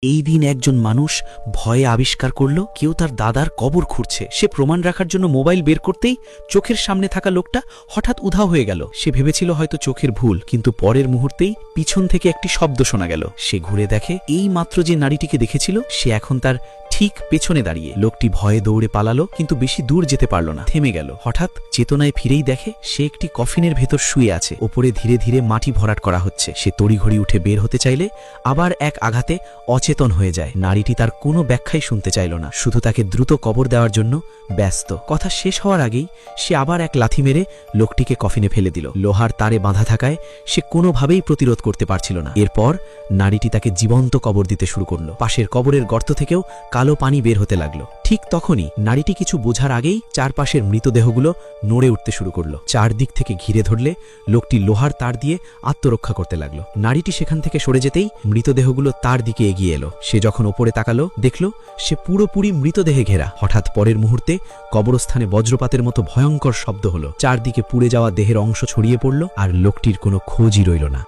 এই দিন একজন মানুষ ভয়ে আবিষ্কার করল কেউ তার দাদার কবর খুঁড়ছে। সে প্রমাণ রাখার জন্য মোবাইল বের করতেই চোখের সামনে থাকা লোকটা হঠাৎ উধাও হয়ে গেল। সে ভেবেছিল হয়তো চোখের ভুল, কিন্তু পরের মুহূর্তেই পিছন থেকে একটি শব্দ শোনা গেল। সে ঘুরে দেখে এই মাত্র যে নারীটিকে দেখেছিল সে এখন তার ঠিক পেছনে দাঁড়িয়ে। লোকটি ভয়ে দৌড়ে পালালো, কিন্তু বেশি দূর যেতে পারল না, থেমে গেল। হঠাৎ চেতনায় ফিরেই দেখে সে একটি কফিনের ভেতর শুয়ে আছে, ওপরে ধীরে ধীরে মাটি ভরাট করা হচ্ছে। সে তড়িঘড়ি উঠে বের হতে চাইলে আবার এক আঘাতে অচেতন হয়ে যায়। নারীটি তার কোনো ব্যাখ্যাই শুনতে চাইল না, শুধু তাকে দ্রুত কবর দেওয়ার জন্য ব্যস্ত। কথা শেষ হওয়ার আগেই সে আবার এক লাথি মেরে লোকটিকে কফিনে ফেলে দিল। লোহার তারে বাঁধা থাকায় সে কোনোভাবেই প্রতিরোধ করতে পারছিল না। এরপর নারীটি তাকে জীবন্ত কবর দিতে শুরু করলো। পাশের কবরের গর্ত থেকেও কালো পানি বের হতে লাগলো। ঠিক তখনই নারীটি কিছু বোঝার আগেই চারপাশের মৃতদেহগুলো নড়ে উঠতে শুরু করলো। চারদিক থেকে ঘিরে ধরলে লোকটি লোহার তার দিয়ে আত্মরক্ষা করতে লাগলো। নারীটি সেখান থেকে সরে যেতেই মৃতদেহগুলো তার দিকে এগিয়ে এলো। সে যখন ওপরে তাকালো, দেখল সে পুরোপুরি মৃতদেহে ঘেরা। হঠাৎ পরের মুহূর্তে কবরস্থানে বজ্রপাতের মতো ভয়ঙ্কর শব্দ হলো। চারদিকে পুড়ে যাওয়া দেহের অংশ ছড়িয়ে পড়ল, আর লোকটির কোনো খোঁজই রইল না।